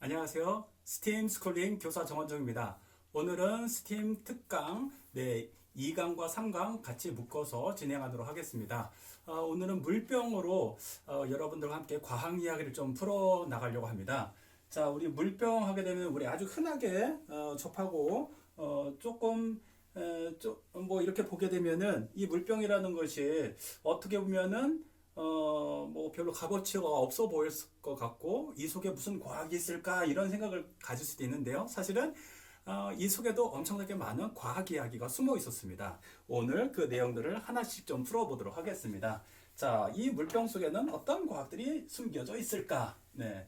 안녕하세요. 스팀 스쿨링 교사 정원정입니다. 오늘은 스팀 특강 2강과 3강 같이 묶어서 진행하도록 하겠습니다. 오늘은 물병으로 여러분들과 함께 과학 이야기를 좀 풀어 나가려고 합니다. 자, 우리 물병 하게 되면 우리 아주 흔하게 접하고 조금 뭐 이렇게 보게 되면은 이 물병이라는 것이 어떻게 보면은 뭐 별로 값어치가 없어 보일 것 같고 이 속에 무슨 과학이 있을까 이런 생각을 가질 수도 있는데요. 사실은 이 속에도 엄청나게 많은 과학 이야기가 숨어 있었습니다. 오늘 그 내용들을 하나씩 좀 풀어보도록 하겠습니다. 자, 이 물병 속에는 어떤 과학들이 숨겨져 있을까? 네.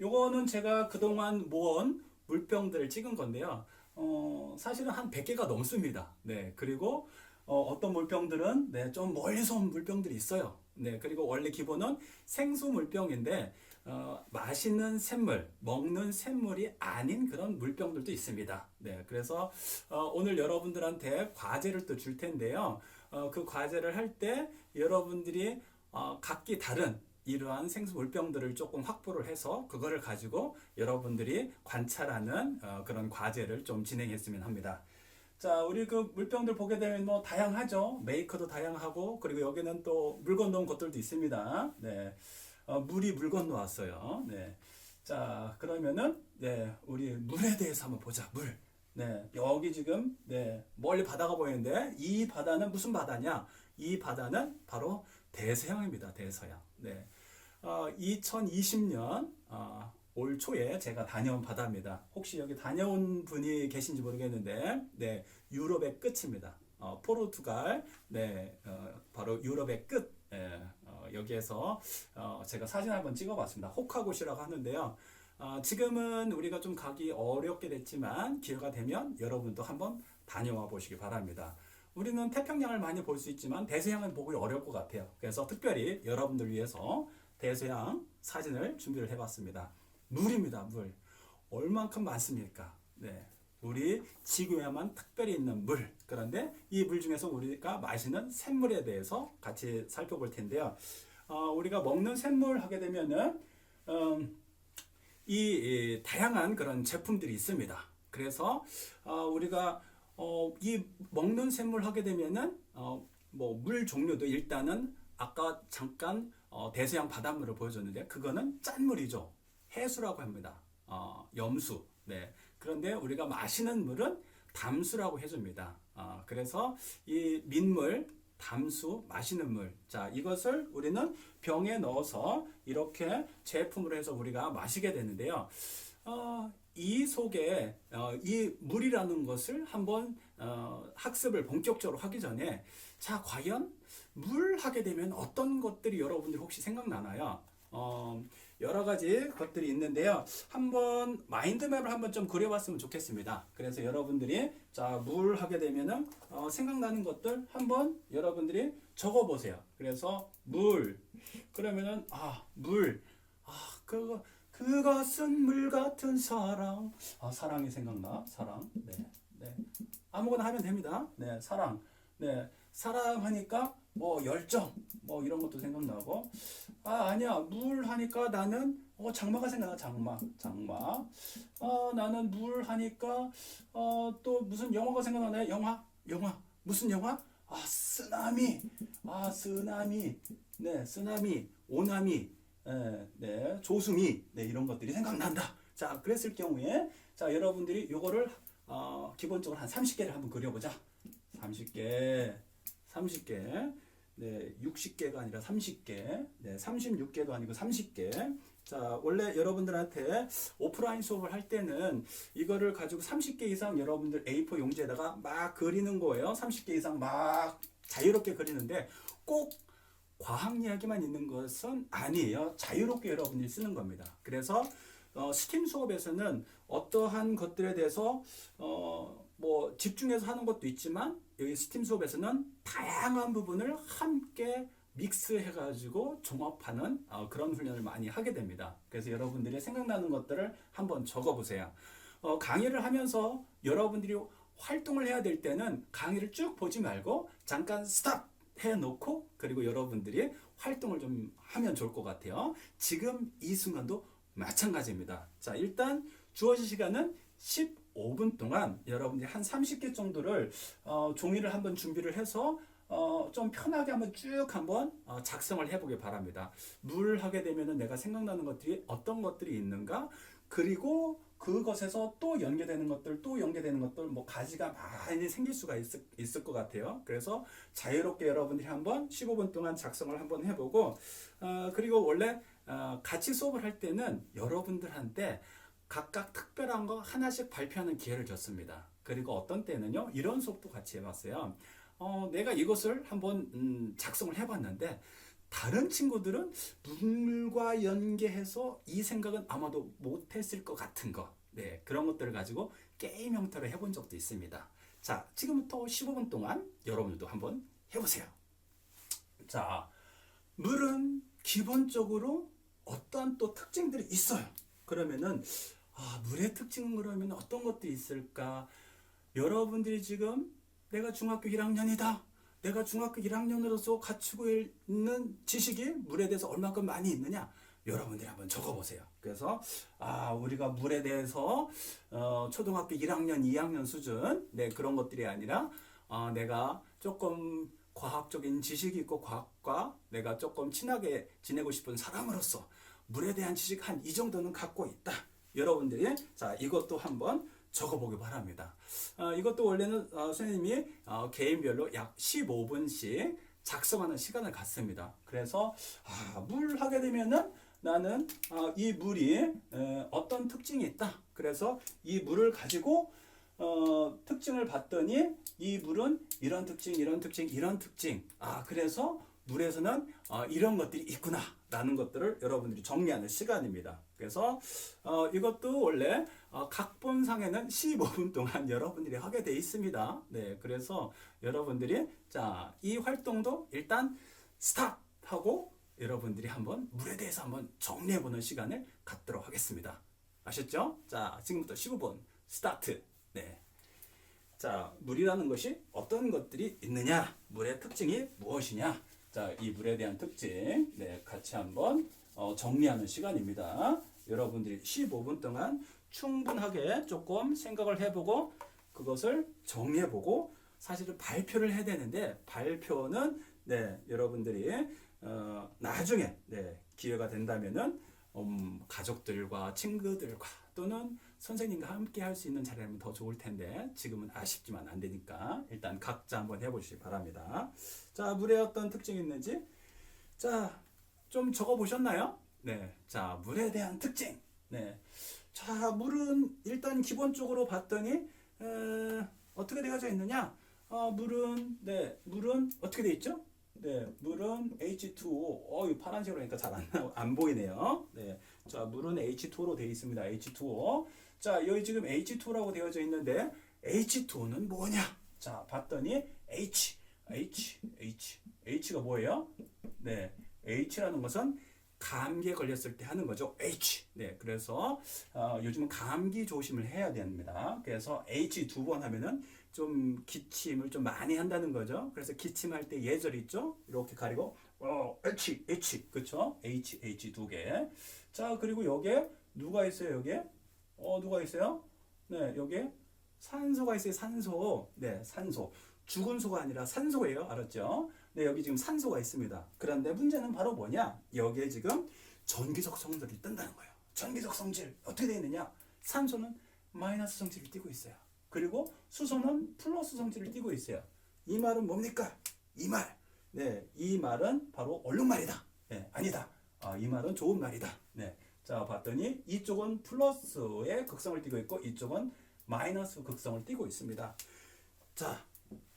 요거는 제가 그동안 모은 물병들을 찍은 건데요. 사실은 한 100개가 넘습니다. 네. 그리고 어떤 물병들은 좀 멀리서 온 물병들이 있어요. 네, 그리고 원래 기본은 생수 물병인데 맛있는 샘물, 먹는 샘물이 아닌 그런 물병들도 있습니다. 네, 그래서 오늘 여러분들한테 과제를 또 줄 텐데요. 그 과제를 할 때 여러분들이 각기 다른 이러한 생수 물병들을 조금 확보를 해서 그거를 가지고 여러분들이 관찰하는 그런 과제를 좀 진행했으면 합니다. 자, 우리 그 물병들 보게 되면 뭐 다양하죠. 메이커도 다양하고, 그리고 여기는 또 물 건너온 것들도 있습니다. 네. 물이 물 건너왔어요. 네. 자, 그러면은, 네, 우리 물에 대해서 한번 보자. 물. 네. 여기 지금, 네, 멀리 바다가 보이는데, 이 바다는 무슨 바다냐? 이 바다는 바로 대서양입니다. 대서양. 네. 2020년, 올 초에 제가 다녀온 바다입니다. 혹시 여기 다녀온 분이 계신지 모르겠는데, 네, 유럽의 끝입니다. 포르투갈, 네, 바로 유럽의 끝. 여기에서 제가 사진 한번 찍어봤습니다. 호카곳이라고 하는데요. 지금은 우리가 좀 가기 어렵게 됐지만 기회가 되면 여러분도 한번 다녀와 보시기 바랍니다. 우리는 태평양을 많이 볼 수 있지만 대서양은 보기 어려울 것 같아요. 그래서 특별히 여러분들 위해서 대서양 사진을 준비를 해봤습니다. 물입니다, 물. 얼만큼 많습니까? 네. 우리 지구에만 특별히 있는 물. 그런데 이 물 중에서 우리가 마시는 샘물에 대해서 같이 살펴볼 텐데요. 우리가 먹는 샘물 하게 되면은, 이 다양한 그런 제품들이 있습니다. 그래서, 우리가, 이 먹는 샘물 하게 되면은, 뭐, 물 종류도 일단은 아까 잠깐 대서양 바닷물을 보여줬는데, 그거는 짠물이죠. 해수라고 합니다. 염수. 네. 그런데 우리가 마시는 물은 담수라고 해줍니다. 그래서 이 민물, 담수, 마시는 물. 자, 이것을 우리는 병에 넣어서 이렇게 제품으로 해서 우리가 마시게 되는데요. 이 속에 이 물이라는 것을 한번 학습을 본격적으로 하기 전에 자, 과연 물 하게 되면 어떤 것들이 여러분들 혹시 생각나나요? 여러 가지 것들이 있는데요. 한번 마인드맵을 한번 좀 그려봤으면 좋겠습니다. 그래서 여러분들이 자, 물 하게 되면은 생각나는 것들 한번 여러분들이 적어보세요. 그래서 물 그러면은 물 그것은 물 같은 사랑 사랑이 생각나 사랑 네 아무거나 하면 됩니다. 네 사랑 네 사랑하니까 뭐 열정 뭐 이런 것도 생각나고 아니야 물 하니까 나는 장마가 생각나 장마 나는 물 하니까 또 무슨 영화가 생각나네 영화 무슨 영화 쓰나미 쓰나미 네 쓰나미 오나미 네 조수미 네 이런 것들이 생각난다. 자 그랬을 경우에 자 여러분들이 요거를 기본적으로 한 30개를 한번 그려보자. 30개, 네, 60개가 아니라 30개, 네, 36개도 아니고 30개. 자, 원래 여러분들한테 오프라인 수업을 할 때는 이거를 가지고 30개 이상 여러분들 A4 용지에다가 막 그리는 거예요. 30개 이상 막 자유롭게 그리는데 꼭 과학 이야기만 있는 것은 아니에요. 자유롭게 여러분들이 쓰는 겁니다. 그래서 스팀 수업에서는 어떠한 것들에 대해서 뭐 집중해서 하는 것도 있지만 여기 스팀 수업에서는 다양한 부분을 함께 믹스해가지고 종합하는 그런 훈련을 많이 하게 됩니다. 그래서 여러분들이 생각나는 것들을 한번 적어보세요. 강의를 하면서 여러분들이 활동을 해야 될 때는 강의를 쭉 보지 말고 잠깐 스탑 해놓고 그리고 여러분들이 활동을 좀 하면 좋을 것 같아요. 지금 이 순간도 마찬가지입니다. 자, 일단 주어진 시간은 15분 동안 여러분들이 한 30개 정도를 종이를 한번 준비를 해서 좀 편하게 한번 쭉 한번 작성을 해보길 바랍니다. 물 하게 되면은 내가 생각나는 것들이 어떤 것들이 있는가, 그리고 그것에서 또 연계되는 것들, 또 연계되는 것들, 뭐 가지가 많이 생길 수가 있을 것 같아요. 그래서 자유롭게 여러분들이 한번 15분 동안 작성을 한번 해보고, 그리고 원래 같이 수업을 할 때는 여러분들한테 각각 특별한 거 하나씩 발표하는 기회를 줬습니다. 그리고 어떤 때는요, 이런 수업도 같이 해봤어요. 내가 이것을 한번 작성을 해봤는데 다른 친구들은 물과 연계해서 이 생각은 아마도 못했을 것 같은 거, 네, 그런 것들을 가지고 게임 형태로 해본 적도 있습니다. 자, 지금부터 15분 동안 여러분들도 한번 해보세요. 자, 물은 기본적으로 어떠한 또 특징들이 있어요. 그러면은 물의 특징은 그러면 어떤 것들이 있을까? 여러분들이 지금 내가 중학교 1학년이다. 내가 중학교 1학년으로서 갖추고 있는 지식이 물에 대해서 얼마큼 많이 있느냐? 여러분들이 한번 적어보세요. 그래서 우리가 물에 대해서 초등학교 1학년, 2학년 수준, 네, 그런 것들이 아니라 내가 조금 과학적인 지식이 있고 과학과 내가 조금 친하게 지내고 싶은 사람으로서 물에 대한 지식 한 이 정도는 갖고 있다. 여러분들이 자, 이것도 한번 적어보기 바랍니다. 이것도 원래는 선생님이 개인별로 약 15분씩 작성하는 시간을 갖습니다. 그래서 물 하게 되면은 나는 이 물이 어떤 특징이 있다. 그래서 이 물을 가지고 특징을 봤더니 이 물은 이런 특징, 이런 특징, 이런 특징. 그래서 물에서는 이런 것들이 있구나 라는 것들을 여러분들이 정리하는 시간입니다. 그래서 이것도 원래 각본상에는 15분 동안 여러분들이 하게 돼 있습니다. 네, 그래서 여러분들이 자, 이 활동도 일단 스탑 하고 여러분들이 한번 물에 대해서 한번 정리해 보는 시간을 갖도록 하겠습니다. 아셨죠? 자, 지금부터 15분 스타트. 네. 자, 물이라는 것이 어떤 것들이 있느냐? 물의 특징이 무엇이냐? 자, 이 물에 대한 특징, 네, 같이 한번 정리하는 시간입니다. 여러분들이 15분 동안 충분하게 조금 생각을 해보고 그것을 정리해보고 사실은 발표를 해야 되는데 발표는 네, 여러분들이 나중에 네, 기회가 된다면은 가족들과 친구들과 또는 선생님과 함께 할 수 있는 자리라면 더 좋을 텐데 지금은 아쉽지만 안 되니까 일단 각자 한번 해보시기 바랍니다. 자, 물에 어떤 특징이 있는지 자, 좀 적어 보셨나요? 네, 자, 물에 대한 특징. 네, 자, 물은 일단 기본적으로 봤더니 어떻게 되어져 있느냐? 물은 어떻게 돼 있죠? 네, 물은 H2O. 이 파란색으로 하니까 잘 안 보이네요. 네, 자, 물은 H2O로 되어 있습니다. H2O. 자, 여기 지금 H2라고 되어져 있는데 H2O는 뭐냐? 자, 봤더니 H가 뭐예요? 네, H라는 것은 감기에 걸렸을 때 하는 거죠. H. 네, 그래서 요즘은 감기 조심을 해야 됩니다. 그래서 H 2번 하면은 좀 기침을 좀 많이 한다는 거죠. 그래서 기침할 때 예절 있죠? 이렇게 가리고 H, 그쵸? H 두 개. 자, 그리고 여기에 누가 있어요? 여기에 누가 있어요? 네, 여기에 산소가 있어요. 산소. 네, 산소. 죽은 소가 아니라 산소예요. 알았죠? 네, 여기 지금 산소가 있습니다. 그런데 문제는 바로 뭐냐? 여기에 지금 전기적 성질이 뜬다는 거예요. 전기적 성질 어떻게 되어 있느냐? 산소는 마이너스 성질을 띠고 있어요. 그리고 수소는 플러스 성질을 띠고 있어요. 이 말은 뭡니까? 이 말. 네, 이 말은 바로 얼룩말이다. 네, 아니다. 이 말은 좋은 말이다. 네, 자, 봤더니 이쪽은 플러스의 극성을 띠고 있고 이쪽은 마이너스 극성을 띠고 있습니다. 자,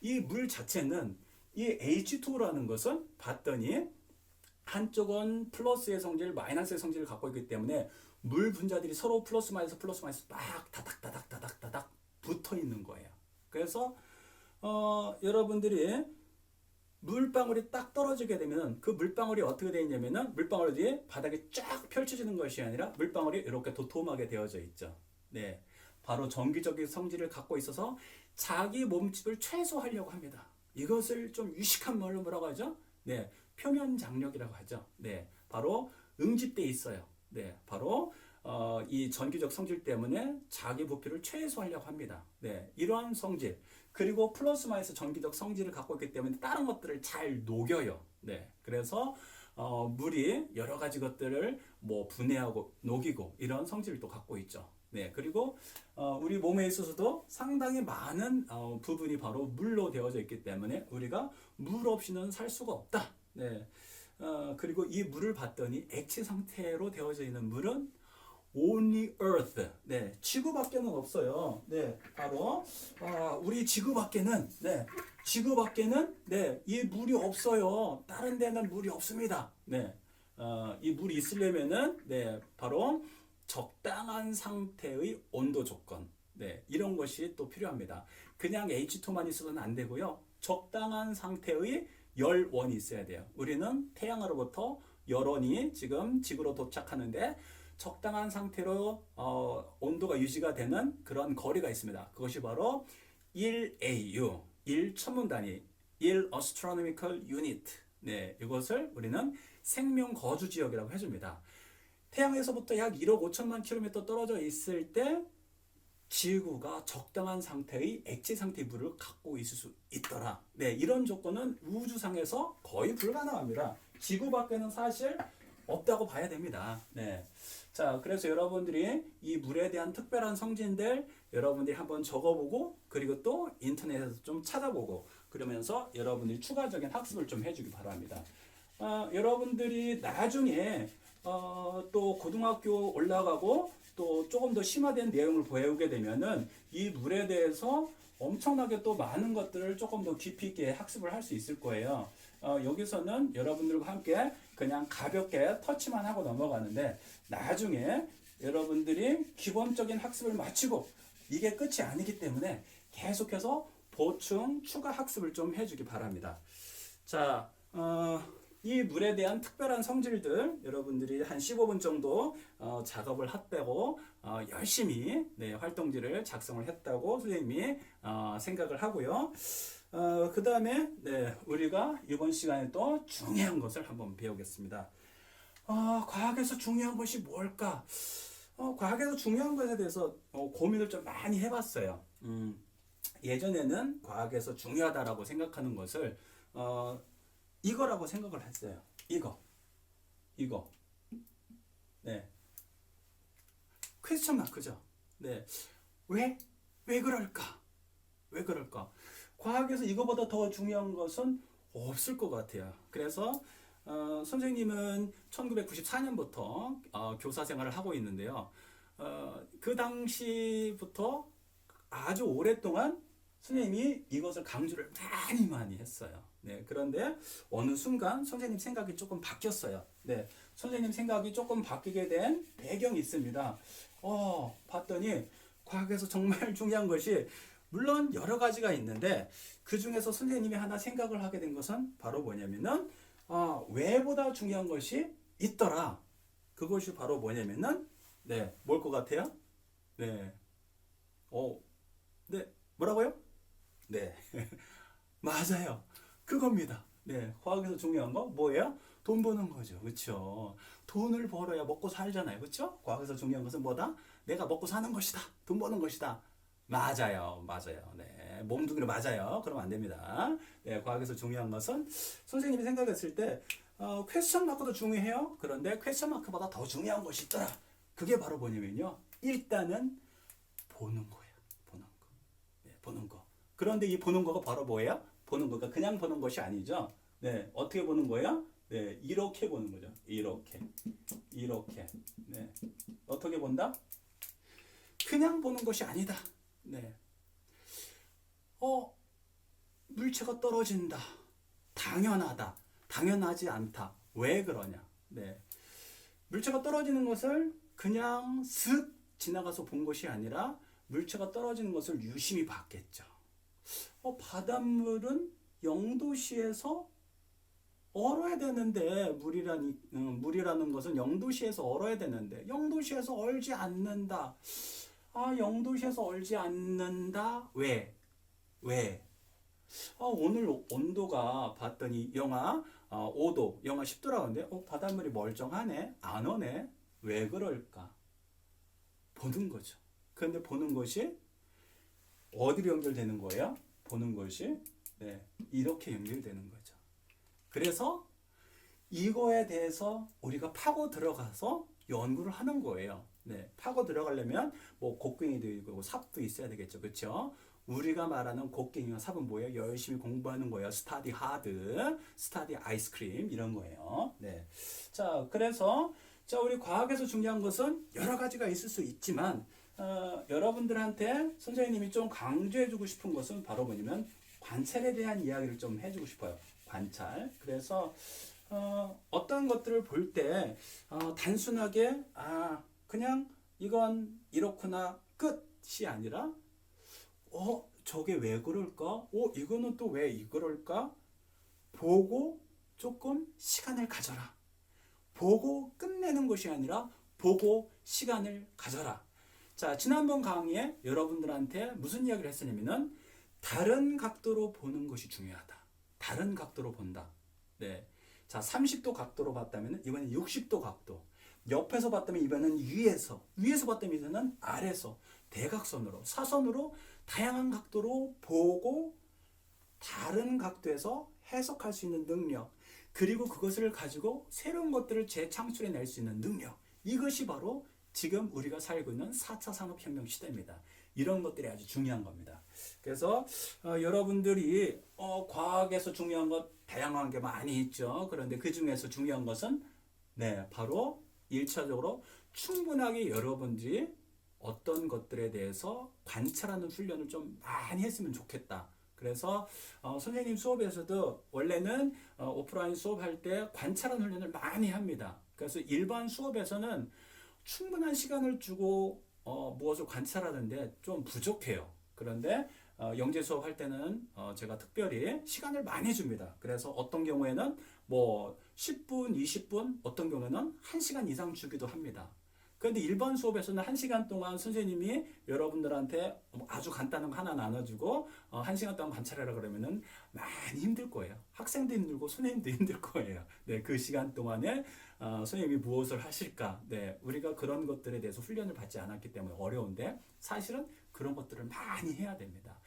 이 물 자체는 이 H2라는 것은 봤더니 한쪽은 플러스의 성질, 마이너스의 성질을 갖고 있기 때문에 물 분자들이 서로 플러스 마이너스 막 다닥 붙어 있는 거예요. 그래서 여러분들이 물방울이 딱 떨어지게 되면 그 물방울이 어떻게 되어 있냐면은 물방울이 바닥에 쫙 펼쳐지는 것이 아니라 물방울이 이렇게 도톰하게 되어져 있죠. 네, 바로 전기적인 성질을 갖고 있어서 자기 몸집을 최소화하려고 합니다. 이것을 좀 유식한 말로 뭐라고 하죠? 네, 표면 장력이라고 하죠. 네, 바로 응집돼 있어요. 네, 바로 이 전기적 성질 때문에 자기 부피를 최소화하려고 합니다. 네, 이러한 성질 그리고 플러스 마이너스 전기적 성질을 갖고 있기 때문에 다른 것들을 잘 녹여요. 네, 그래서 물이 여러 가지 것들을 뭐 분해하고 녹이고 이런 성질을 또 갖고 있죠. 네, 그리고 우리 몸에 있어서도 상당히 많은 부분이 바로 물로 되어져 있기 때문에 우리가 물 없이는 살 수가 없다. 네, 그리고 이 물을 봤더니 액체 상태로 되어져 있는 물은 only earth. 네, 지구밖에는 없어요. 네, 바로 우리 지구밖에는 이 물이 없어요. 다른 데는 물이 없습니다. 네, 이 물이 있으려면은 바로 적당한 상태의 온도 조건. 네, 이런 것이 또 필요합니다. 그냥 H2만 있어서는 안 되고요. 적당한 상태의 열원이 있어야 돼요. 우리는 태양으로부터 열원이 지금 지구로 도착하는데 적당한 상태로 온도가 유지가 되는 그런 거리가 있습니다. 그것이 바로 1AU, 1 천문 단위, 1 Astronomical Unit. 네, 이것을 우리는 생명 거주 지역이라고 해줍니다. 태양에서부터 약 1억 5천만 킬로미터 떨어져 있을 때 지구가 적당한 상태의 액체 상태의 물을 갖고 있을 수 있더라. 네, 이런 조건은 우주상에서 거의 불가능합니다. 지구 밖에는 사실 없다고 봐야 됩니다. 네. 자, 그래서 여러분들이 이 물에 대한 특별한 성질들 여러분들이 한번 적어보고 그리고 또 인터넷에서 좀 찾아보고 그러면서 여러분들이 추가적인 학습을 좀 해주기 바랍니다. 여러분들이 나중에 또 고등학교 올라가고 또 조금 더 심화된 내용을 배우게 되면은 이 물에 대해서 엄청나게 또 많은 것들을 조금 더 깊이 있게 학습을 할 수 있을 거예요. 여기서는 여러분들과 함께 그냥 가볍게 터치만 하고 넘어가는데 나중에 여러분들이 기본적인 학습을 마치고 이게 끝이 아니기 때문에 계속해서 보충, 추가 학습을 좀 해주기 바랍니다. 자, 이 물에 대한 특별한 성질들 여러분들이 한 15분 정도 작업을 했다고 열심히 활동지를 작성을 했다고 선생님이 생각을 하고요. 그 다음에 우리가 이번 시간에 또 중요한 것을 한번 배우겠습니다. 과학에서 중요한 것이 뭘까? 과학에서 중요한 것에 대해서 고민을 좀 많이 해봤어요. 예전에는 과학에서 중요하다라고 생각하는 것을 이거라고 생각을 했어요. 이거. 네. 퀘스천 마크죠. 네. 왜 그럴까? 과학에서 이거보다 더 중요한 것은 없을 것 같아요. 그래서 선생님은 1994년부터 교사 생활을 하고 있는데요. 그 당시부터 아주 오랫동안 선생님이 이것을 강조를 많이 했어요. 네, 그런데 어느 순간 선생님 생각이 조금 바뀌었어요. 네, 선생님 생각이 조금 바뀌게 된 배경이 있습니다. 봤더니 과학에서 정말 중요한 것이 물론 여러 가지가 있는데 그 중에서 선생님이 하나 생각을 하게 된 것은 바로 뭐냐면은 왜보다 중요한 것이 있더라. 그것이 바로 뭐냐면은 뭘 것 같아요? 네, 뭐라고요? 네, 맞아요. 그겁니다. 네, 과학에서 중요한 거 뭐예요? 돈 버는 거죠. 그렇죠? 돈을 벌어야 먹고 살잖아요. 그렇죠? 과학에서 중요한 것은 뭐다? 내가 먹고 사는 것이다. 돈 버는 것이다. 맞아요. 네, 몸뚱이로 맞아요. 그러면 안 됩니다. 네, 과학에서 중요한 것은 선생님이 생각했을 때 퀘스천 마크도 중요해요. 그런데 퀘스천 마크보다 더 중요한 것이 있더라. 그게 바로 뭐냐면요. 일단은 보는 거예요. 보는 거. 그런데 이 보는 거가 바로 뭐예요? 보는 거가 그냥 보는 것이 아니죠. 네, 어떻게 보는 거예요? 네, 이렇게 보는 거죠. 이렇게. 네, 어떻게 본다? 그냥 보는 것이 아니다. 네, 물체가 떨어진다. 당연하다. 당연하지 않다. 왜 그러냐? 네, 물체가 떨어지는 것을 그냥 슥 지나가서 본 것이 아니라 물체가 떨어지는 것을 유심히 봤겠죠. 바닷물은 0도씨에서 얼어야 되는데 물이라는 것은 0도씨에서 얼어야 되는데 0도씨에서 얼지 않는다. 0도씨에서 얼지 않는다. 왜? 오늘 온도가 봤더니 영하 5도, 영하 10도라는데 바닷물이 멀쩡하네. 안 오네. 왜 그럴까? 보는 거죠. 그런데 보는 것이 어디로 연결되는 거예요? 보는 것이 네, 이렇게 연결되는 거죠. 그래서 이거에 대해서 우리가 파고 들어가서 연구를 하는 거예요. 네, 파고 들어가려면 뭐 곡괭이도 있고 삽도 있어야 되겠죠. 그렇죠? 우리가 말하는 곡괭이와 삽은 뭐예요? 열심히 공부하는 거예요. 스타디 하드, 스타디 아이스크림 이런 거예요. 네. 자, 그래서 자, 우리 과학에서 중요한 것은 여러 가지가 있을 수 있지만 여러분들한테 선생님이 좀 강조해주고 싶은 것은 바로 뭐냐면 관찰에 대한 이야기를 좀 해주고 싶어요. 관찰. 그래서 어떤 것들을 볼 때 단순하게 그냥 이건 이렇구나 끝이 아니라 저게 왜 그럴까? 이거는 또 왜 이럴까? 보고 조금 시간을 가져라. 보고 끝내는 것이 아니라 보고 시간을 가져라. 자, 지난번 강의에 여러분들한테 무슨 이야기를 했었냐면은 다른 각도로 보는 것이 중요하다. 다른 각도로 본다. 네. 자, 30도 각도로 봤다면 이번엔 60도 각도. 옆에서 봤다면 이번엔 위에서 봤다면 이번에는 아래에서 대각선으로, 사선으로 다양한 각도로 보고 다른 각도에서 해석할 수 있는 능력, 그리고 그것을 가지고 새로운 것들을 재창출해낼 수 있는 능력, 이것이 바로 지금 우리가 살고 있는 4차 산업혁명 시대입니다. 이런 것들이 아주 중요한 겁니다. 그래서 여러분들이 과학에서 중요한 것 다양한 게 많이 있죠. 그런데 그 중에서 중요한 것은 바로 1차적으로 충분하게 여러분들이 어떤 것들에 대해서 관찰하는 훈련을 좀 많이 했으면 좋겠다. 그래서 선생님 수업에서도 원래는 오프라인 수업할 때 관찰하는 훈련을 많이 합니다. 그래서 일반 수업에서는 충분한 시간을 주고 무엇을 관찰하는데 좀 부족해요. 그런데 영재 수업 할 때는 제가 특별히 시간을 많이 줍니다. 그래서 어떤 경우에는 뭐 10분, 20분, 어떤 경우에는 1시간 이상 주기도 합니다. 그런데 일반 수업에서는 1시간 동안 선생님이 여러분들한테 아주 간단한 거 하나 나눠주고 1시간 동안 관찰하라 그러면은 많이 힘들 거예요. 학생도 힘들고 선생님도 힘들 거예요. 네, 그 시간 동안에 선생님이 무엇을 하실까? 네, 우리가 그런 것들에 대해서 훈련을 받지 않았기 때문에 어려운데 사실은 그런 것들을 많이 해야 됩니다.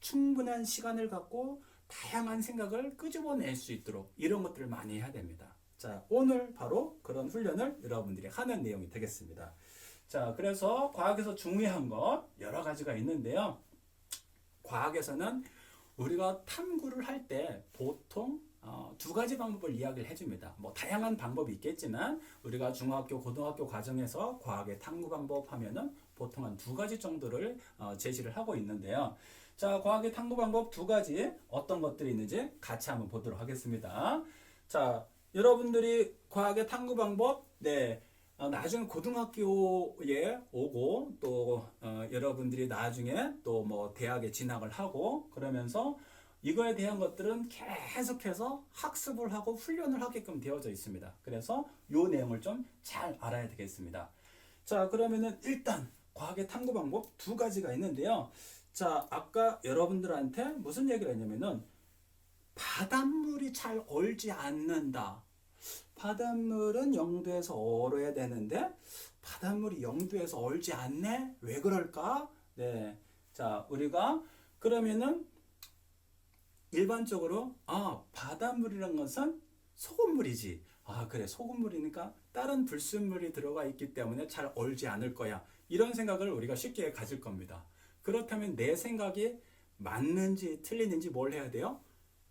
충분한 시간을 갖고 다양한 생각을 끄집어낼 수 있도록 이런 것들을 많이 해야 됩니다. 자, 오늘 바로 그런 훈련을 여러분들이 하는 내용이 되겠습니다. 자, 그래서 과학에서 중요한 것 여러 가지가 있는데요. 과학에서는 우리가 탐구를 할 때 보통 두 가지 방법을 이야기를 해줍니다. 뭐 다양한 방법이 있겠지만 우리가 중학교, 고등학교 과정에서 과학의 탐구 방법 하면은 보통 한 두 가지 정도를 제시를 하고 있는데요. 자, 과학의 탐구 방법 두 가지 어떤 것들이 있는지 같이 한번 보도록 하겠습니다. 자, 여러분들이 과학의 탐구 방법, 나중에 고등학교에 오고 또 여러분들이 나중에 또 뭐 대학에 진학을 하고 그러면서 이거에 대한 것들은 계속해서 학습을 하고 훈련을 하게끔 되어져 있습니다. 그래서 이 내용을 좀 잘 알아야 되겠습니다. 자, 그러면은 일단 과학의 탐구 방법 두 가지가 있는데요. 자, 아까 여러분들한테 무슨 얘기를 했냐면은 바닷물이 잘 얼지 않는다. 바닷물은 0도에서 얼어야 되는데 바닷물이 0도에서 얼지 않네? 왜 그럴까? 네. 자, 우리가 그러면은 일반적으로 바닷물이란 것은 소금물이지. 그래, 소금물이니까 다른 불순물이 들어가 있기 때문에 잘 얼지 않을 거야. 이런 생각을 우리가 쉽게 가질 겁니다. 그렇다면 내 생각이 맞는지 틀리는지 뭘 해야 돼요?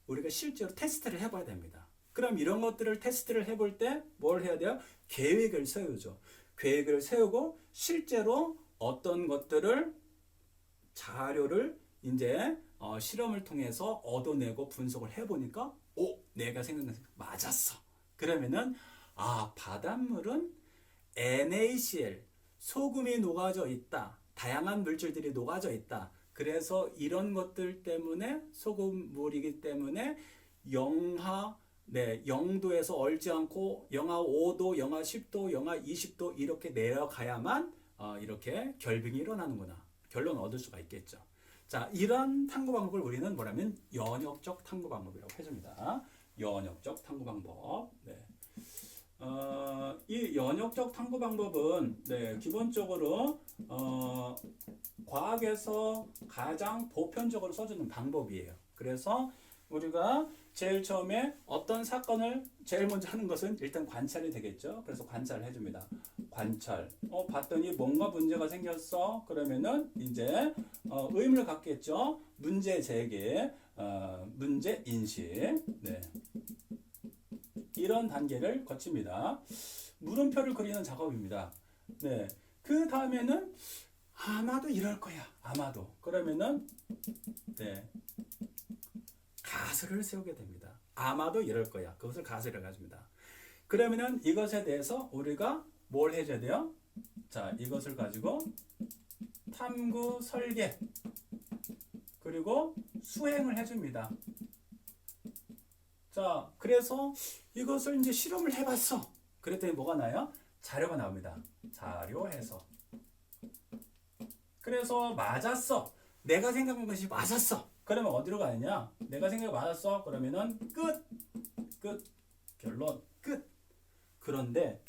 우리가 실제로 테스트를 해봐야 됩니다. 그럼 이런 것들을 테스트를 해볼 때 뭘 해야 돼요? 계획을 세우죠. 계획을 세우고 실제로 어떤 것들을 자료를 이제 실험을 통해서 얻어내고 분석을 해보니까 내가 생각한 게 맞았어. 그러면은 바닷물은 NaCl 소금이 녹아져 있다. 다양한 물질들이 녹아져 있다. 그래서 이런 것들 때문에 소금물이기 때문에 영하 0도에서 얼지 않고 영하 5도, 영하 10도, 영하 20도 이렇게 내려가야만 이렇게 결빙이 일어나는구나. 결론을 얻을 수가 있겠죠. 자, 이런 탐구 방법을 우리는 뭐라면 연역적 탐구 방법이라고 해줍니다. 연역적 탐구 방법. 네. 이 연역적 탐구 방법은 네, 기본적으로 과학에서 가장 보편적으로 써주는 방법이에요. 그래서 우리가 제일 처음에 어떤 사건을 제일 먼저 하는 것은 일단 관찰이 되겠죠. 그래서 관찰을 해줍니다. 관찰. 봤더니 뭔가 문제가 생겼어. 그러면은 이제 의문을 갖겠죠. 문제 제기, 문제 인식. 네. 이런 단계를 거칩니다. 물음표를 그리는 작업입니다. 네. 그 다음에는 아마도 이럴 거야. 아마도. 그러면은 네. 가설을 세우게 됩니다. 아마도 이럴 거야. 그것을 가설이라고 해줍니다. 그러면은 이것에 대해서 우리가 뭘 해줘야 돼요? 자, 이것을 가지고 탐구 설계 그리고 수행을 해줍니다. 자, 그래서 이것을 이제 실험을 해봤어. 그랬더니 뭐가 나요? 자료가 나옵니다. 자료 해석. 그래서 맞았어. 내가 생각한 것이 맞았어. 그러면 어디로 가느냐? 내가 생각이 맞았어. 그러면은 끝. 끝. 결론. 끝. 그런데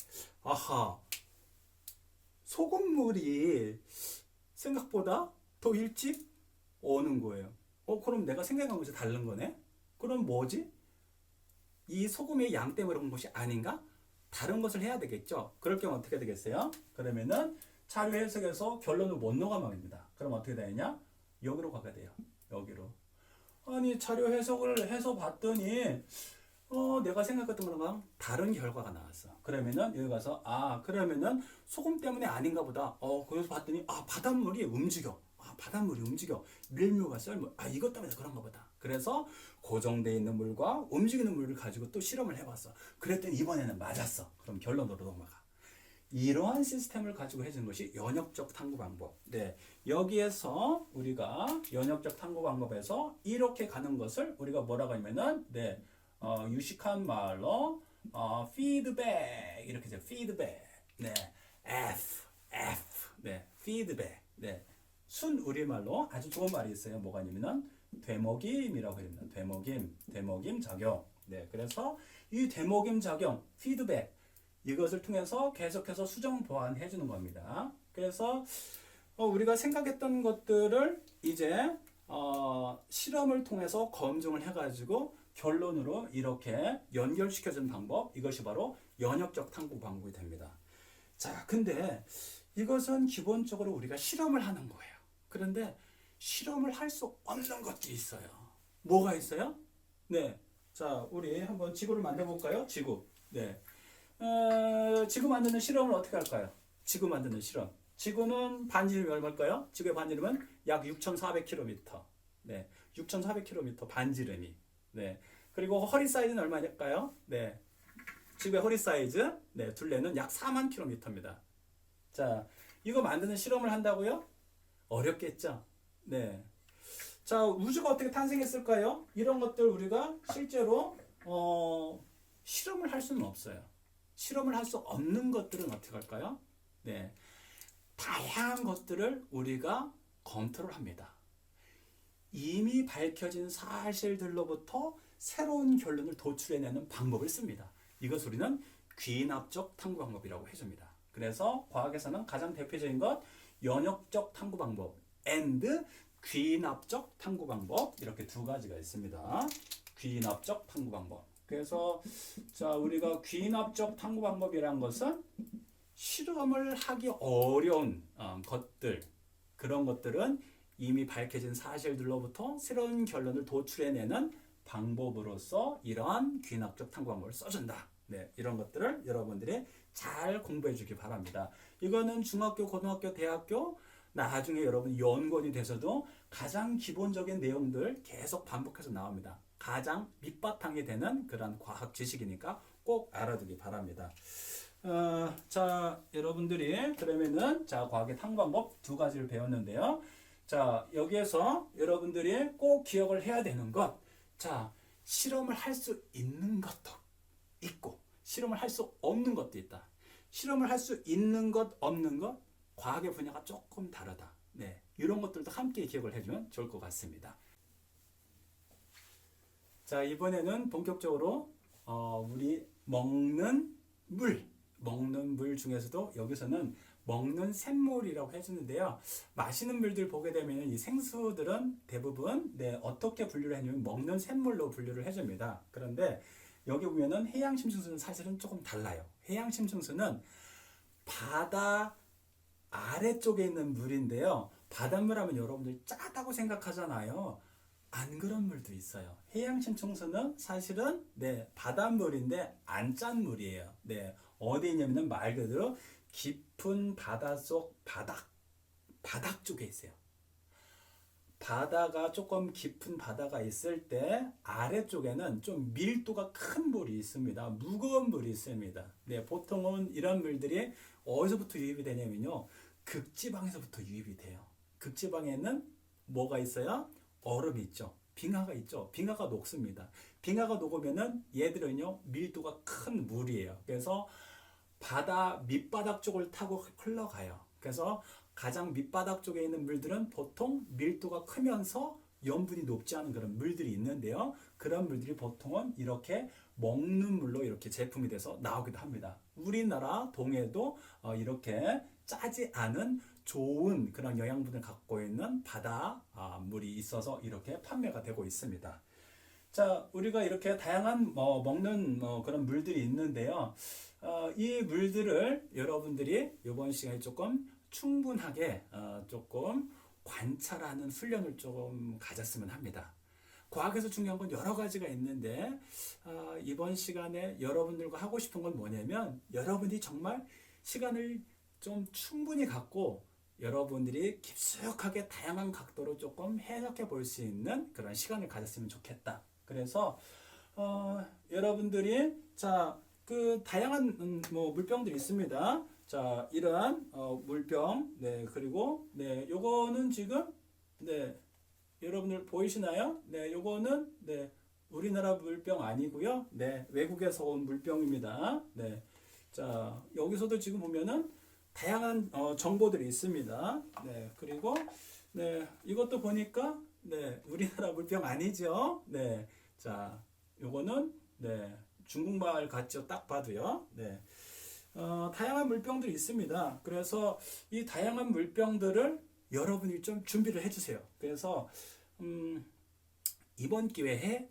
아하. 소금물이 생각보다 더 일찍 오는 거예요. 그럼 내가 생각한 것이 다른 거네? 그럼 뭐지? 이 소금의 양 때문에 그런 것이 아닌가? 다른 것을 해야 되겠죠. 그럴 경우 어떻게 되겠어요? 그러면은 자료 해석에서 결론을 못 녹아먹습니다. 그럼 어떻게 되느냐? 여기로 가게 돼요. 여기로. 아니 자료 해석을 해서 봤더니 내가 생각했던 거랑 다른 결과가 나왔어. 그러면은 여기 가서 그러면은 소금 때문에 아닌가 보다. 거기서 봤더니 바닷물이 움직여. 바닷물이 움직여. 밀물과 썰물. 이것 때문에 그런가 보다. 그래서 고정되어 있는 물과 움직이는 물을 가지고 또 실험을 해봤어. 그랬더니 이번에는 맞았어. 그럼 결론으로 넘어가. 이러한 시스템을 가지고 해주는 것이 연역적 탐구 방법. 네, 여기에서 우리가 연역적 탐구 방법에서 이렇게 가는 것을 우리가 뭐라고 하냐면은 유식한 말로 피드백 이렇게 해서 피드백. 네, F. 네, 피드백. 네, 순 우리말로 아주 좋은 말이 있어요. 뭐가 아니면은 되먹임이라고 해야 됩니다. 되먹임 작용. 네, 그래서 이 되먹임 작용, 피드백 이것을 통해서 계속해서 수정 보완해 주는 겁니다. 그래서 우리가 생각했던 것들을 이제 실험을 통해서 검증을 해가지고 결론으로 이렇게 연결시켜주는 방법, 이것이 바로 연역적 탐구 방법이 됩니다. 자, 근데 이것은 기본적으로 우리가 실험을 하는 거예요. 그런데 실험을 할 수 없는 것들이 있어요. 뭐가 있어요? 네, 자, 우리 한번 지구를 만들어 볼까요? 지구. 네. 지구 만드는 실험을 어떻게 할까요? 지구 만드는 실험. 지구는 반지름이 얼마일까요? 지구의 반지름은 약 6,400km. 네, 6,400km 반지름이. 네, 그리고 허리 사이즈는 얼마일까요? 네, 지구의 허리 사이즈, 네, 둘레는 약 4만 km입니다. 자, 이거 만드는 실험을 한다고요? 어렵겠죠? 네. 자, 우주가 어떻게 탄생했을까요? 이런 것들 우리가 실제로 실험을 할 수는 없어요. 실험을 할 수 없는 것들은 어떻게 할까요? 네, 다양한 것들을 우리가 검토를 합니다. 이미 밝혀진 사실들로부터 새로운 결론을 도출해내는 방법을 씁니다. 이것 우리는 귀납적 탐구 방법이라고 해줍니다. 그래서 과학에서는 가장 대표적인 것 연역적 탐구 방법 and 귀납적 탐구 방법 이렇게 두 가지가 있습니다. 귀납적 탐구 방법. 그래서 자, 우리가 귀납적 탐구 방법이란 것은 실험을 하기 어려운 것들, 그런 것들은 이미 밝혀진 사실들로부터 새로운 결론을 도출해내는 방법으로서 이러한 귀납적 탐구 방법을 써준다. 네, 이런 것들을 여러분들이 잘 공부해 주기 바랍니다. 이거는 중학교, 고등학교, 대학교 나중에 여러분 연구원이 돼서도 가장 기본적인 내용들 계속 반복해서 나옵니다. 가장 밑바탕이 되는 그런 과학 지식이니까 꼭 알아두기 바랍니다. 자, 여러분들이 그러면은 자, 과학의 탐구 방법 두 가지를 배웠는데요. 자, 여기에서 여러분들이 꼭 기억을 해야 되는 것. 자, 실험을 할 수 있는 것도 있고 실험을 할 수 없는 것도 있다. 실험을 할 수 있는 것, 없는 것, 과학의 분야가 조금 다르다. 네, 이런 것들도 함께 기억을 해주면 좋을 것 같습니다. 자, 이번에는 본격적으로 우리 먹는 물, 먹는 물 중에서도 여기서는 먹는 샘물이라고 해주는데요. 마시는 물들 보게 되면 이 생수들은 대부분 어떻게 분류를 해주면 먹는 샘물로 분류를 해줍니다. 그런데 여기 보면은 해양 심층수는 사실은 조금 달라요. 해양 심층수는 바다 아래쪽에 있는 물인데요. 바닷물 하면 여러분들 짜다고 생각하잖아요. 안 그런 물도 있어요. 해양 심층수는 사실은 바닷물인데 안 짠 물이에요. 어디 있냐면은 말 그대로 깊은 바닷속 바닥 쪽에 있어요. 바다가 조금 깊은 바다가 있을 때 아래쪽에는 좀 밀도가 큰 물이 있습니다. 무거운 물이 있습니다. 보통은 이런 물들이 어디서부터 유입이 되냐면요. 극지방에서부터 유입이 돼요. 극지방에는 뭐가 있어요? 얼음이 있죠. 빙하가 있죠. 빙하가 녹습니다. 빙하가 녹으면은 얘들은요, 밀도가 큰 물이에요. 그래서 바다 밑바닥 쪽을 타고 흘러가요. 그래서 가장 밑바닥 쪽에 있는 물들은 보통 밀도가 크면서 염분이 높지 않은 그런 물들이 있는데요. 그런 물들이 보통은 이렇게 먹는 물로 이렇게 제품이 돼서 나오기도 합니다. 우리나라 동해도 이렇게 짜지 않은 좋은 그런 영양분을 갖고 있는 바다 물이 있어서 이렇게 판매가 되고 있습니다. 자, 우리가 이렇게 다양한 먹는 그런 물들이 있는데요. 이 물들을 여러분들이 이번 시간에 조금 충분하게 조금 관찰하는 훈련을 조금 가졌으면 합니다. 과학에서 중요한 건 여러 가지가 있는데 이번 시간에 여러분들과 하고 싶은 건 뭐냐면 여러분이 정말 시간을 좀 충분히 갖고 여러분들이 깊숙하게 다양한 각도로 조금 해석해 볼 수 있는 그런 시간을 가졌으면 좋겠다. 그래서 여러분들이 그 다양한 물병들이 있습니다. 자, 이러한 물병, 그리고 요거는 지금 여러분들 보이시나요? 요거는 우리나라 물병 아니고요. 외국에서 온 물병입니다. 자, 여기서도 지금 보면은 다양한 정보들이 있습니다. 그리고 이것도 보니까 우리나라 물병 아니죠. 자, 요거는 중국말 같죠. 딱 봐도요. 다양한 물병들이 있습니다. 그래서 이 다양한 물병들을 여러분이 좀 준비를 해주세요. 그래서 이번 기회에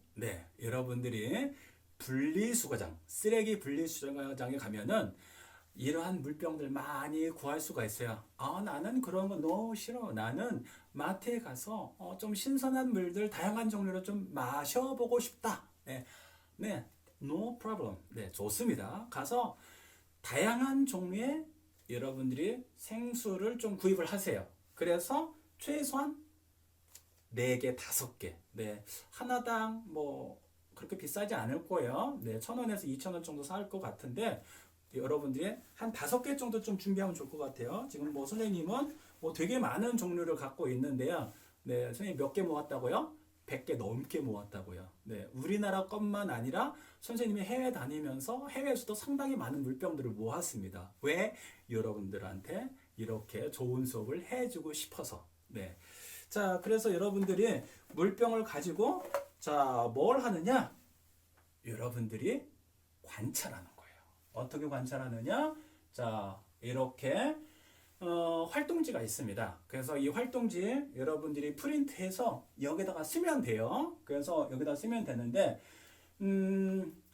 여러분들이 분리수거장, 쓰레기 분리수거장에 가면은 이러한 물병들 많이 구할 수가 있어요. 나는 그런 거 너무 싫어. 나는 마트에 가서 좀 신선한 물들 다양한 종류로 좀 마셔보고 싶다. no problem. 좋습니다. 가서 다양한 종류의 여러분들이 생수를 좀 구입을 하세요. 그래서 최소한 4개, 5개. 하나당 그렇게 비싸지 않을 거예요. 1,000원에서 2,000원 정도 살 것 같은데 여러분들이 한 5개 정도 좀 준비하면 좋을 것 같아요. 지금 선생님은 되게 많은 종류를 갖고 있는데요. 선생님 몇 개 모았다고요? 100개 넘게 모았다고요. 우리나라 것만 아니라 선생님이 해외 다니면서 해외에서도 상당히 많은 물병들을 모았습니다. 왜? 여러분들한테 이렇게 좋은 수업을 해주고 싶어서. 자, 그래서 여러분들이 물병을 가지고 뭘 하느냐? 여러분들이 관찰하는 거예요. 어떻게 관찰하느냐? 자, 이렇게 활동지가 있습니다. 그래서 이 활동지 여러분들이 프린트해서 여기다가 쓰면 돼요. 그래서 여기다 쓰면 되는데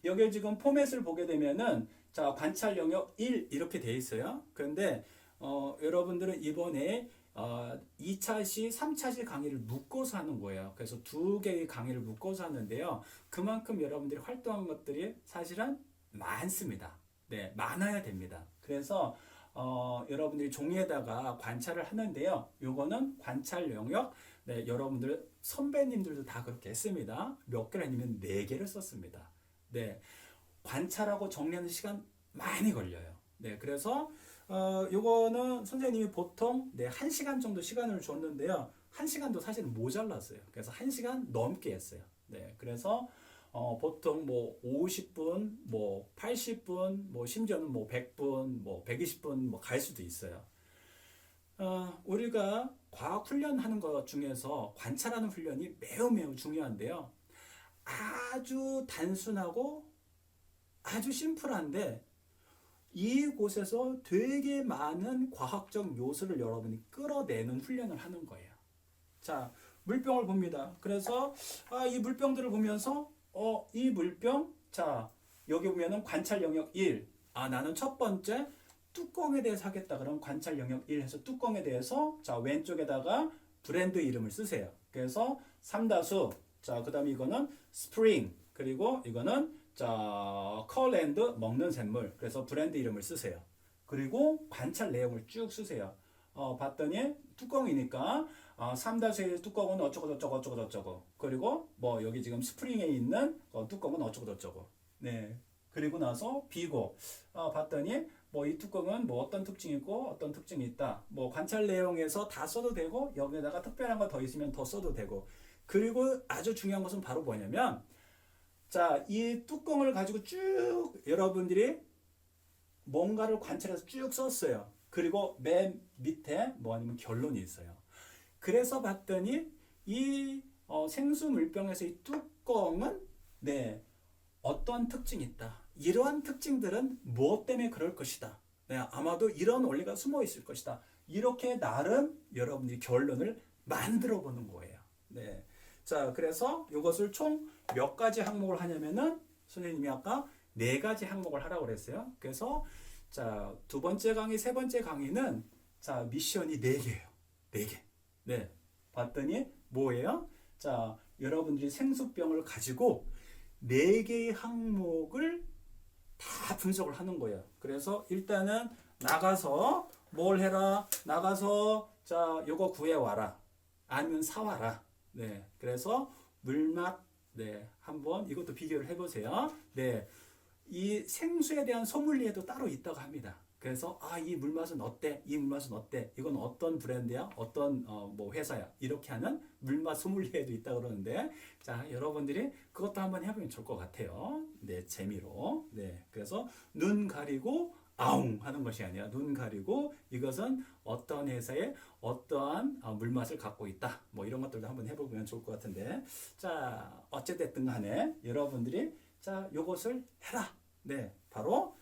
여기 지금 포맷을 보게 되면은 자, 관찰 영역 1 이렇게 돼 있어요. 그런데 여러분들은 이번에 2차시, 3차시 강의를 묶어서 하는 거예요. 그래서 2개의 강의를 묶어서 하는데요. 그만큼 여러분들이 활동한 것들이 사실은 많습니다. 많아야 됩니다. 그래서 여러분들이 종이에다가 관찰을 하는데요. 요거는 관찰 영역, 여러분들 선배님들도 다 그렇게 했습니다. 몇 개를 했냐면 4개를 썼습니다. 관찰하고 정리하는 시간 많이 걸려요. 그래서 요거는 선생님이 보통 1시간 정도 시간을 줬는데요. 1시간도 사실은 모자랐어요. 그래서 1시간 넘게 했어요. 그래서 보통 50분, 80분, 심지어는 100분, 120분 갈 수도 있어요. 우리가 과학 훈련하는 것 중에서 관찰하는 훈련이 매우 중요한데요. 아주 단순하고 아주 심플한데 이곳에서 되게 많은 과학적 요소를 여러분이 끌어내는 훈련을 하는 거예요. 자, 물병을 봅니다. 그래서 이 물병들을 보면서 이 물병, 자, 여기 보면은 관찰 영역 1. 나는 첫 번째 뚜껑에 대해서 하겠다. 그럼 관찰 영역 1 해서 뚜껑에 대해서 자, 왼쪽에다가 브랜드 이름을 쓰세요. 그래서 삼다수. 자, 그다음에 이거는 스프링. 그리고 이거는 자, 컬랜드 먹는 샘물. 그래서 브랜드 이름을 쓰세요. 그리고 관찰 내용을 쭉 쓰세요. 봤더니 뚜껑이니까 3-1 뚜껑은 어쩌고 저쩌고 어쩌고 저쩌고. 그리고 뭐 여기 지금 스프링에 있는 뚜껑은 어쩌고 저쩌고. 네. 그리고 나서 비고 봤더니 뭐 이 뚜껑은 뭐 어떤 특징이 있고 어떤 특징이 있다. 뭐 관찰 내용에서 다 써도 되고 여기에다가 특별한 거 더 있으면 더 써도 되고. 그리고 아주 중요한 것은 바로 뭐냐면 자, 이 뚜껑을 가지고 쭉 여러분들이 뭔가를 관찰해서 쭉 썼어요. 그리고 맨 밑에 뭐 아니면 결론이 있어요. 그래서 봤더니 이 생수 물병에서 이 뚜껑은 네, 어떤 특징이 있다. 이러한 특징들은 무엇 때문에 그럴 것이다. 네, 아마도 이런 원리가 숨어 있을 것이다. 이렇게 나름 여러분들이 결론을 만들어 보는 거예요. 네. 자, 그래서 이것을 총 몇 가지 항목을 하냐면은 선생님이 아까 4가지 항목을 하라고 그랬어요. 그래서 자, 두 번째 강의, 세 번째 강의는 자, 미션이 4개예요. 4개. 네. 봤더니 뭐예요? 자, 여러분들이 생수병을 가지고 4개의 항목을 다 분석을 하는 거예요. 그래서 일단은 나가서 뭘 해라? 나가서 자, 요거 구해와라. 아니면 사와라. 네. 그래서 물맛 네. 한번 이것도 비교를 해보세요. 네. 이 생수에 대한 소믈리에도 따로 있다고 합니다. 그래서 이 물맛은 어때? 이 물맛은 어때? 이건 어떤 브랜드야? 어떤 뭐 회사야? 이렇게 하는 물맛 소믈리에도 있다고 그러는데 자, 여러분들이 그것도 한번 해보면 좋을 것 같아요. 네, 재미로. 네, 그래서 눈 가리고 아웅 하는 것이 아니라 눈 가리고 이것은 어떤 회사에 어떠한 물맛을 갖고 있다. 뭐 이런 것들도 한번 해보면 좋을 것 같은데 자, 어찌됐든 간에 여러분들이 자, 요것을 해라. 네, 바로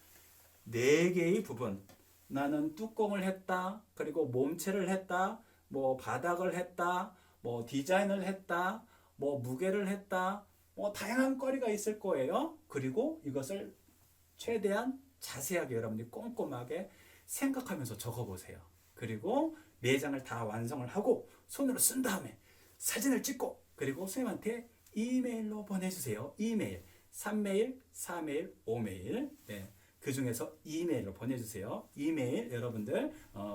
4개의 부분. 나는 뚜껑을 했다. 그리고 몸체를 했다. 뭐 바닥을 했다. 뭐 디자인을 했다. 뭐 무게를 했다. 뭐 다양한 거리가 있을 거예요. 그리고 이것을 최대한 자세하게 여러분들이 꼼꼼하게 생각하면서 적어보세요. 그리고 4장을 다 완성을 하고 손으로 쓴 다음에 사진을 찍고 그리고 선생님한테 이메일로 보내주세요. 이메일. 3메일, 4메일, 5메일. 네. 그 중에서 이메일로 보내주세요. 이메일 여러분들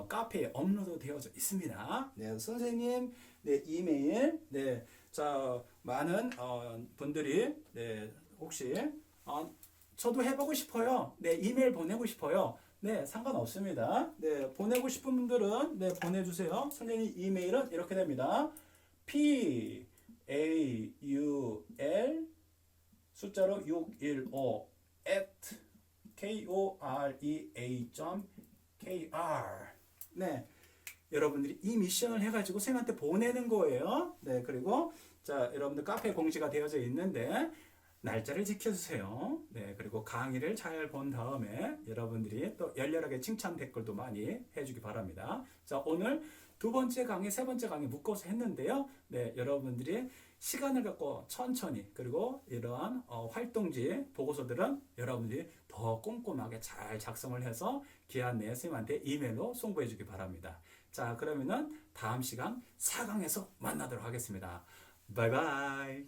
카페에 업로드 되어져 있습니다. 네, 선생님, 네, 이메일. 네, 자, 많은 분들이 네, 혹시 저도 해보고 싶어요. 네, 이메일 보내고 싶어요. 네, 상관없습니다. 네, 보내고 싶은 분들은 네, 보내주세요. 선생님 이메일은 이렇게 됩니다. PAUL 숫자로 615 at korea.kr. 네, 여러분들이 이 미션을 해가지고 선생님한테 보내는 거예요. 네, 그리고 자, 여러분들 카페 공지가 되어져 있는데 날짜를 지켜주세요. 네, 그리고 강의를 잘 본 다음에 여러분들이 또 열렬하게 칭찬 댓글도 많이 해주기 바랍니다. 자, 오늘 두 번째 강의, 세 번째 강의 묶어서 했는데요. 네, 여러분들이 시간을 갖고 천천히 그리고 이러한 활동지 보고서들은 여러분들이 더 꼼꼼하게 잘 작성을 해서 기한 내에 선생님한테 이메일로 송부해 주기 바랍니다. 자, 그러면은 다음 시간 4강에서 만나도록 하겠습니다. 바이바이.